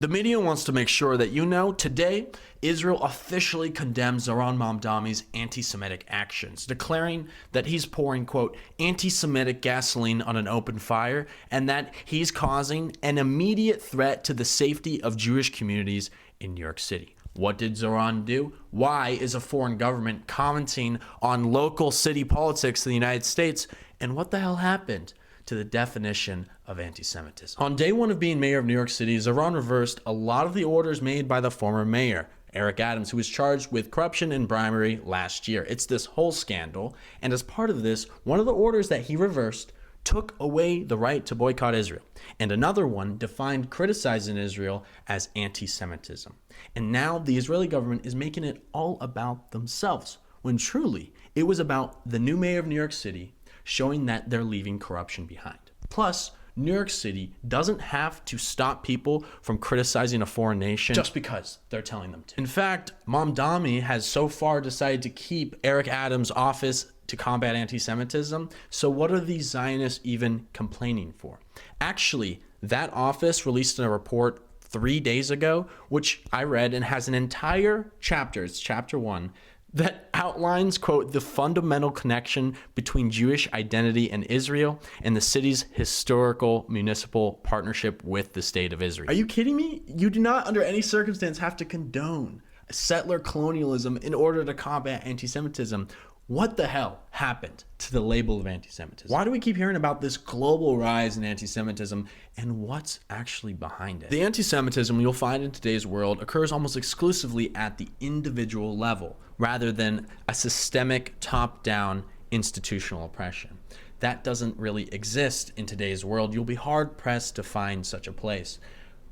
The media wants to make sure that you know today, Israel officially condemns Zohran Mamdani's anti-Semitic actions, declaring that he's pouring, quote, anti-Semitic gasoline on an open fire and that he's causing an immediate threat to the safety of Jewish communities in New York City. What did Zohran do? Why is a foreign government commenting on local city politics in the United States? And what the hell happened to the definition of anti-Semitism? On day one of being mayor of New York City, Zohran reversed a lot of the orders made by the former mayor, Eric Adams, who was charged with corruption and bribery last year. It's this whole scandal, and as part of this, one of the orders that he reversed took away the right to boycott Israel, and another one defined criticizing Israel as anti-Semitism. And now the Israeli government is making it all about themselves, when truly it was about the new mayor of New York City showing that they're leaving corruption behind. Plus, New York City doesn't have to stop people from criticizing a foreign nation just because they're telling them to. In fact, Mamdani has so far decided to keep Eric Adams' office to combat anti-Semitism. So what are these Zionists even complaining for? Actually, that office released a report 3 days ago, which I read and has an entire chapter, it's chapter 1, that outlines, quote, the fundamental connection between Jewish identity and Israel and the city's historical municipal partnership with the state of Israel. Are you kidding me? You do not under any circumstance have to condone settler colonialism in order to combat anti-Semitism. What the hell happened to the label of anti-Semitism? Why do we keep hearing about this global rise in anti-Semitism, and what's actually behind it? The anti-Semitism you'll find in today's world occurs almost exclusively at the individual level, rather than a systemic top-down institutional oppression. That doesn't really exist in today's world. You'll be hard-pressed to find such a place.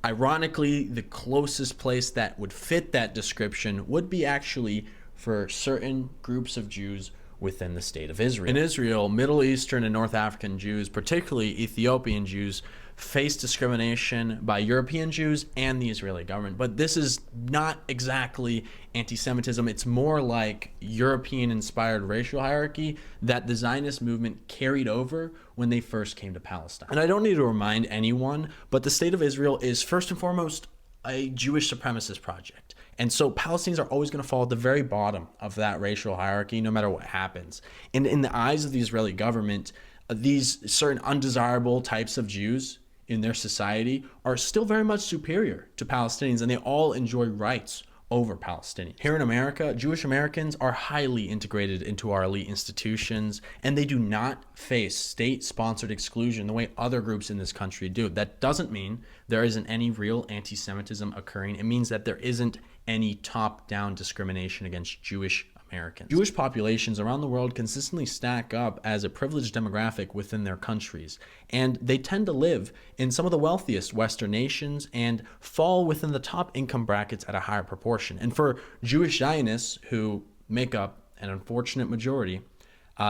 Ironically, the closest place that would fit that description would be actually for certain groups of Jews within the state of Israel. In Israel, Middle Eastern and North African Jews, particularly Ethiopian Jews, face discrimination by European Jews and the Israeli government. But this is not exactly anti-Semitism. It's more like European-inspired racial hierarchy that the Zionist movement carried over when they first came to Palestine. And I don't need to remind anyone, but the state of Israel is first and foremost a Jewish supremacist project. And so Palestinians are always going to fall at the very bottom of that racial hierarchy, no matter what happens. And in the eyes of the Israeli government, these certain undesirable types of Jews in their society are still very much superior to Palestinians, and they all enjoy rights over Palestinians. Here in America, Jewish Americans are highly integrated into our elite institutions, and they do not face state-sponsored exclusion the way other groups in this country do. That doesn't mean there isn't any real anti-Semitism occurring. It means that there isn't any top-down discrimination against Jewish Americans. Jewish populations around the world consistently stack up as a privileged demographic within their countries, and they tend to live in some of the wealthiest Western nations and fall within the top income brackets at a higher proportion. And for Jewish Zionists, who make up an unfortunate majority,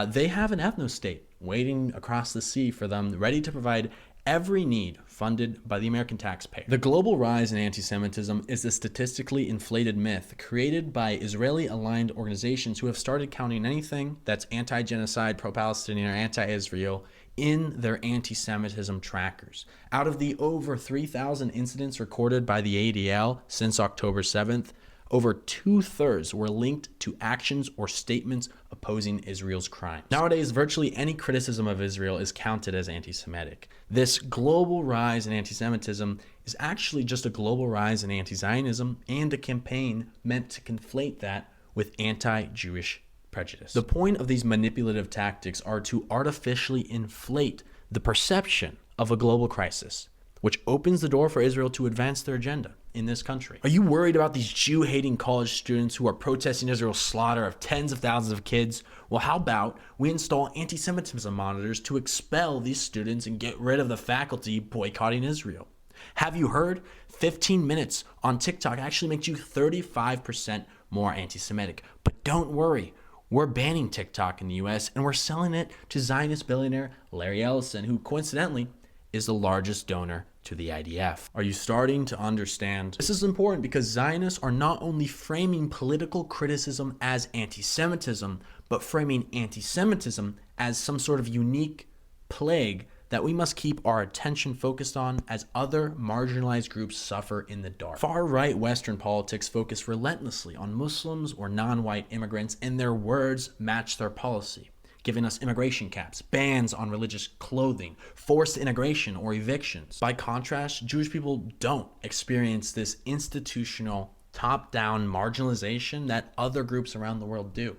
they have an ethno-state waiting across the sea for them, ready to provide every need funded by the American taxpayer. The global rise in anti-Semitism is a statistically inflated myth created by Israeli-aligned organizations who have started counting anything that's anti-genocide, pro-Palestinian, or anti-Israel in their anti-Semitism trackers. Out of the over 3,000 incidents recorded by the ADL since October 7th, over 2/3 were linked to actions or statements opposing Israel's crimes. Nowadays, virtually any criticism of Israel is counted as anti-Semitic. This global rise in anti-Semitism is actually just a global rise in anti-Zionism and a campaign meant to conflate that with anti-Jewish prejudice. The point of these manipulative tactics are to artificially inflate the perception of a global crisis, which opens the door for Israel to advance their agenda in this country. Are you worried about these Jew-hating college students who are protesting Israel's slaughter of tens of thousands of kids? Well, how about we install anti-Semitism monitors to expel these students and get rid of the faculty boycotting Israel? Have you heard? 15 minutes on TikTok actually makes you 35% more anti-Semitic. But don't worry. We're banning TikTok in the US, and we're selling it to Zionist billionaire Larry Ellison, who coincidentally is the largest donor to the IDF. Are you starting to understand? This is important because Zionists are not only framing political criticism as anti-Semitism, but framing anti-Semitism as some sort of unique plague that we must keep our attention focused on as other marginalized groups suffer in the dark. Far-right Western politics focus relentlessly on Muslims or non-white immigrants, and their words match their policy, giving us immigration caps, bans on religious clothing, forced integration or evictions. By contrast, Jewish people don't experience this institutional, top-down marginalization that other groups around the world do,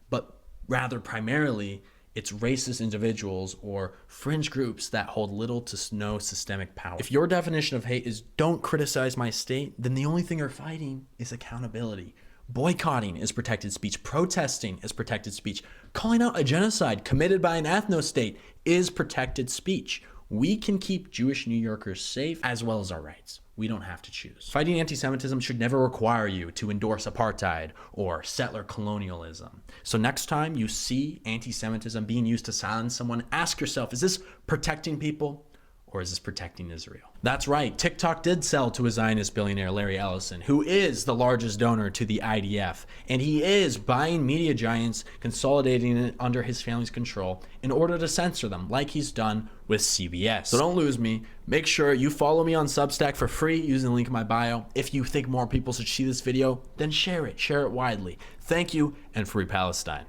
but rather primarily it's racist individuals or fringe groups that hold little to no systemic power. If your definition of hate is don't criticize my state, then the only thing you're fighting is accountability. Boycotting is protected speech. Protesting is protected speech. Calling out a genocide committed by an ethno-state is protected speech. We can keep Jewish New Yorkers safe as well as our rights. We don't have to choose. Fighting anti-Semitism should never require you to endorse apartheid or settler colonialism. So next time you see anti-Semitism being used to silence someone, ask yourself, is this protecting people or is this protecting Israel? That's right, TikTok did sell to a Zionist billionaire, Larry Ellison, who is the largest donor to the IDF, and he is buying media giants, consolidating it under his family's control in order to censor them, like he's done with CBS. So don't lose me. Make sure you follow me on Substack for free using the link in my bio. If you think more people should see this video, then share it widely. Thank you, and free Palestine.